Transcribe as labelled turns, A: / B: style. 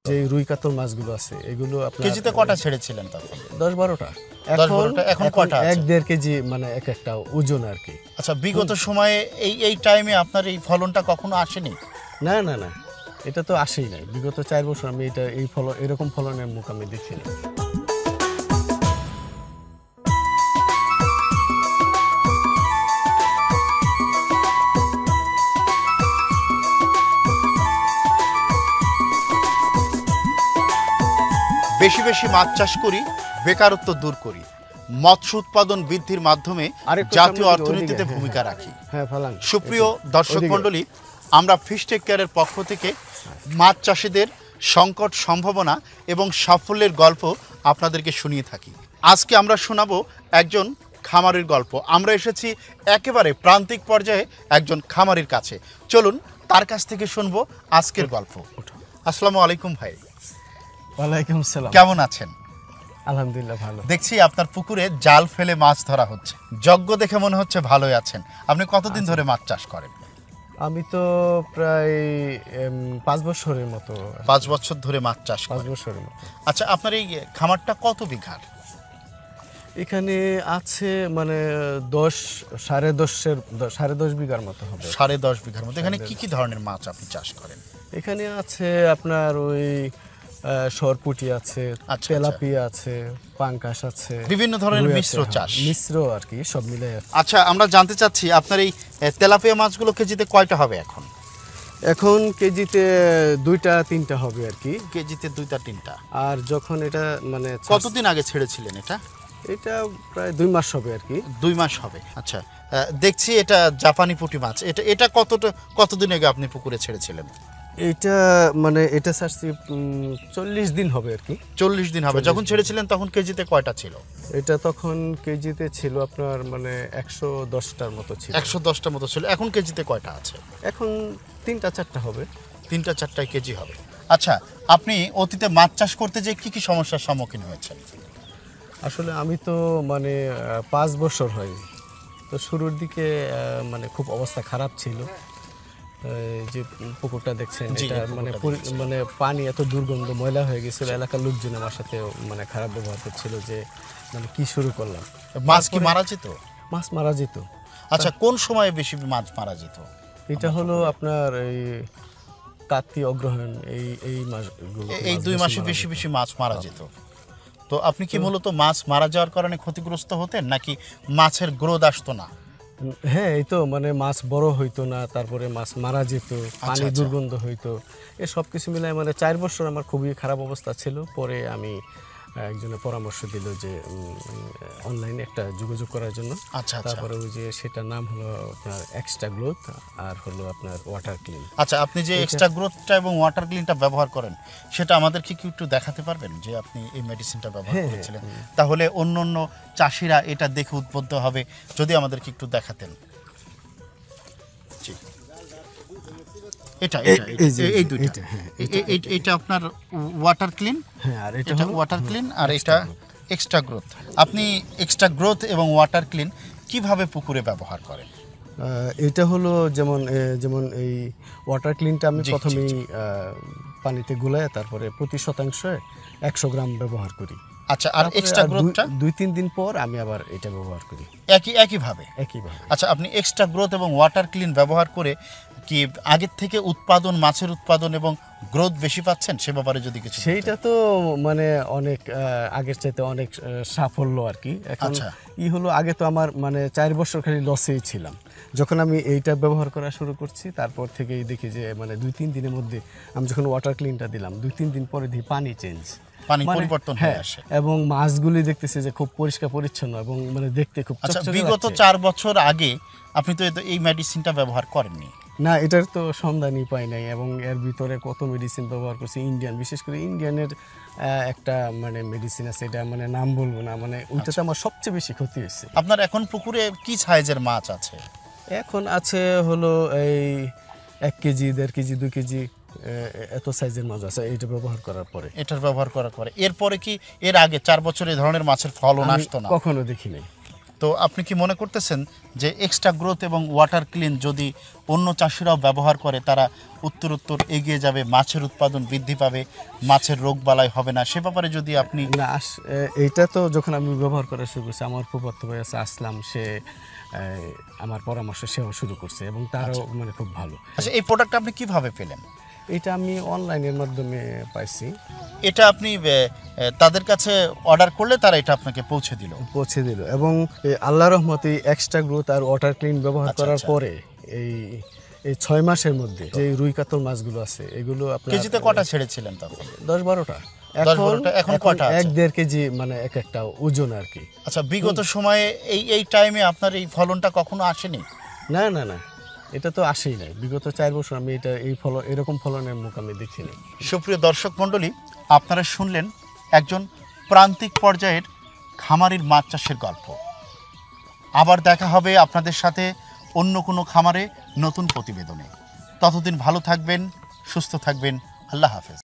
A: যে রুই কাতল মাছগুলো আছে এগুলো আপনার
B: কেজিতে কটা ছেড়েছিলেন তখন?
A: 10-12টা।
B: 10-12টা, এখন কটা আছে?
A: 1-1.5 কেজি মানে এক একটা ওজন আর কি।
B: আচ্ছা, বিগত সময়ে এই টাইমে আপনার এই ফলনটা কখনো আসেনি?
A: না না না, এটা তো আসেই নাই। বিগত 4 বছর আমি এরকম ফলনের মুখ আমি দেখিনি।
B: বেশি বেশি মাছ চাষ করি, বেকারত্ব দূর করি, মৎস্য উৎপাদন বৃদ্ধির মাধ্যমে জাতীয় অর্থনীতিতে ভূমিকা রাখি। সুপ্রিয় দর্শক মণ্ডলী, আমরা ফিশ টেক কেয়ারের পক্ষ থেকে মাছ চাষিদের সংকট, সম্ভাবনা এবং সাফল্যের গল্প আপনাদেরকে শুনিয়ে থাকি। আজকে আমরা শোনাবো একজন খামারির গল্প। আমরা এসেছি একেবারে প্রান্তিক পর্যায়ে একজন খামারির কাছে। চলুন তার কাছ থেকে শুনবো আজকের গল্প। আসসালামু আলাইকুম ভাই।
A: ওয়ালাইকুম আসসালাম।
B: কেমন আছেন?
A: আলহামদুলিল্লাহ ভালো।
B: দেখছি আপনার পুকুরে জাল ফেলে মাছ ধরা হচ্ছে, যজ্ঞ দেখে মনে হচ্ছে ভালোই আছেন। আপনি কতদিন ধরে মাছ চাষ করেন?
A: আমি তো প্রায় 5 বছরের মতো।
B: 5 বছর ধরে মাছ চাষ করেন?
A: 5 বছরের মতো।
B: আচ্ছা, আপনার এই খামারটা কত বিঘার?
A: এখানে আছে মানে 10.5 বিঘার মতো হবে।
B: 10.5 বিঘার মতো। এখানে কি কি ধরনের মাছ আপনি চাষ করেন?
A: এখানে আছে আপনার ওই সরপুঁটি আছে, তেলাপিয়া আছে, পাঙ্কাশ আছে,
B: বিভিন্ন ধরনের মিশ্র চাষ।
A: মিশ্র আর কি, সব মিলে।
B: আচ্ছা, আমরা জানতে চাচ্ছি আপনার এই তেলাপিয়া মাছগুলো কেজিতে কয়টা হবে এখন?
A: এখন কেজিতে 2-3টা হবে আর কি।
B: কেজিতে 2-3টা।
A: আর যখন এটা মানে
B: কতদিন আগে ছেড়েছিলেন এটা?
A: এটা প্রায় 2 মাস হবে আর কি।
B: 2 মাস হবে। আচ্ছা, দেখছি এটা জাপানি পুঁটি মাছ। এটা কতদিন আগে আপনি পুকুরে ছেড়েছিলেন?
A: এটা মানে এটা ছাড়ছি 40 দিন হবে আর কি।
B: 40 দিন হবে। যখন ছেড়েছিলেন তখন কেজিতে কয়টা ছিল?
A: এটা তখন কেজিতে ছিল আপনার মানে 110টার মতো ছিল।
B: 110টার মতো ছিল। এখন কেজিতে কয়টা আছে?
A: এখন 3-4টা হবে।
B: 3-4টায় কেজি হবে। আচ্ছা, আপনি অতীতে মাছ চাষ করতে যে কি কি সমস্যার সম্মুখীন হয়েছেন?
A: আসলে আমি তো মানে 5 বছর হয় তো, শুরুর দিকে মানে খুব অবস্থা খারাপ ছিল। যে পুকুরটা দেখছেন এটা মানে পানি এত দুর্গন্ধ, ময়লা হয়ে গেছিল। এলাকার লোকজন আমার সাথে মানে খারাপ ব্যবহার করছিল, যে মানে কি শুরু করলাম।
B: মাছ কি মারা যেত?
A: মাছ মারা যেত।
B: আচ্ছা, কোন সময়ে বেশি মাছ মারা যেত?
A: এটা হলো আপনার এই কার্তিক, অগ্রহায়ণ, এই মাসগুলো,
B: এই 2 মাসে বেশি বেশি মাছ মারা যেত। তো আপনি কি মূলত মাছ মারা যাওয়ার কারণে ক্ষতিগ্রস্ত হতেন, নাকি মাছের গ্রোথ আসতো না?
A: হ্যাঁ, এই তো মানে মাছ বড় হইতো না, তারপরে মাছ মারা যেত, পানি দুর্গন্ধ হইতো। এ সব কিছু মিলাই মানে 4 বছর আমার খুবই খারাপ অবস্থা ছিল। পরে আমি একজনের পরামর্শ দিল যে অনলাইনে একটা যোগাযোগ করার জন্য। তারপরে ওই যে সেটার নাম হলো আপনার এক্সট্রা গ্রোথ, আর হলো আপনার ওয়াটার ক্লিন।
B: আচ্ছা, আপনি যে এক্সট্রা গ্রোথটা এবং ওয়াটার ক্লিনটা ব্যবহার করেন, সেটা আমাদেরকে কি একটু দেখাতে পারবেন যে আপনি এই মেডিসিনটা ব্যবহার করেছিলেন? তাহলে অন্য চাষিরা এটা দেখে উদ্বুদ্ধ হবে, যদি আমাদেরকে একটু দেখাতেন। জি, এটা আপনার ওয়াটার ক্লিন।
A: হ্যাঁ, আর এটা
B: ওয়াটার ক্লিন, আর এটা এক্সট্রা গ্রোথ। আপনি এক্সট্রা গ্রোথ এবং ওয়াটার ক্লিন কিভাবে পুকুরে ব্যবহার করেন?
A: এটা হলো যেমন এই ওয়াটার ক্লিনটা আমি প্রথমেই পানিতে গুলায় তারপরে প্রতি শতাংশে 100 গ্রাম ব্যবহার করি।
B: আচ্ছা, আর এক্সট্রা গ্রোথটা
A: 2-3 দিন পর আমি আবার এটা ব্যবহার করি
B: একইভাবে।
A: আচ্ছা,
B: আপনি এক্সট্রা গ্রোথ এবং ওয়াটার ক্লিন ব্যবহার করে কি আগের থেকে মাছের উৎপাদন এবং গ্রোথ বেশি পাচ্ছেন? সে ব্যাপারে যদি কিছু।
A: সেইটা তো মানে অনেক আগের চাইতে অনেক সাফল্য আর কি। এখন হলো, আগে তো আমার মানে 4 বছর খালি লসেই ছিলাম। যখন আমি এইটা ব্যবহার করা শুরু করছি, তারপর থেকেই দেখি যে মানে 2-3 দিনের মধ্যে আমি যখন ওয়াটার ক্লিনটা দিলাম, 2-3 দিন পরে দেখি পানি
B: পরিবর্তন হয়ে আসে,
A: এবং মাছগুলি দেখতেছি যে খুব পরিষ্কার পরিচ্ছন্ন এবং মানে দেখতে খুব চকচকে।
B: আচ্ছা, বিগত 4 বছর আগে আপনি তো এই মেডিসিনটা ব্যবহার করেননি?
A: না, এটার তো সন্ধানই পাই নাই। এবং এর ভিতরে কত মেডিসিন ব্যবহার করছি, বিশেষ করে ইন্ডিয়ানের একটা মানে মেডিসিন আছে, এটা মানে নাম বলবো না, মানে ওইটাতে আমার সবচেয়ে বেশি ক্ষতি হয়েছে।
B: আপনার এখন পুকুরে কি সাইজের মাছ আছে?
A: এখন আছে হলো এই 1 কেজি, 1.5 কেজি, 2 কেজি এত সাইজের মাছ আছে এটার ব্যবহার করার পরে।
B: এরপরে কি এর আগে 4 বছর এই ধরনের মাছের ফলন আসতো না?
A: কখনো দেখি নাই।
B: তো আপনি কি মনে করতেছেন যে এক্সট্রা গ্রোথ এবং ওয়াটার ক্লিন যদি অন্য চাষিরাও ব্যবহার করে তারা উত্তরোত্তর এগিয়ে যাবে, মাছের উৎপাদন বৃদ্ধি পাবে, মাছের রোগ বালাই হবে না, সে ব্যাপারে যদি আপনি
A: না এইটা তো যখন আমি ব্যবহার করা শুরু করছি, আমার ফুফাতো ভাই আছে আসলাম, সে আমার পরামর্শ সেও শুরু করছে এবং তারও মানে খুব ভালো।
B: আচ্ছা, এই প্রোডাক্ট আপনি কিভাবে পেলেন?
A: এটা আমি অনলাইনের মাধ্যমে পাইছি।
B: এটা আপনি তাদের কাছে অর্ডার করলে তারা এটা আপনাকে পৌঁছে দিল
A: এবং আল্লাহর রহমতে এক্সট্রা গ্রোথ আর ওয়াটার ক্লিন ব্যবহার করার পরে এই 6 মাসের মধ্যে যে রুই কাতল মাছগুলো আছে এগুলো আপনার
B: কেজিতে কটা ছেড়েছিলেন তখন?
A: 10-12টা।
B: এখন কয়টা আছে?
A: 1-1.5 কেজি মানে এক একটা ওজন আর কি।
B: আচ্ছা, বিগত সময়ে এই টাইমে আপনার এই ফলনটা কখনো আসেনি?
A: না না না, এটা তো আসেই নাই। বিগত 4 বছর আমি এরকম ফলনের মুখ আমি দেখিনি।
B: সুপ্রিয় দর্শক মণ্ডলী, আপনারা শুনলেন একজন প্রান্তিক পর্যায়ের খামারির মাছ চাষের গল্প। আবার দেখা হবে আপনাদের সাথে অন্য কোনো খামারে নতুন প্রতিবেদনে। ততদিন ভালো থাকবেন, সুস্থ থাকবেন। আল্লাহ হাফেজ।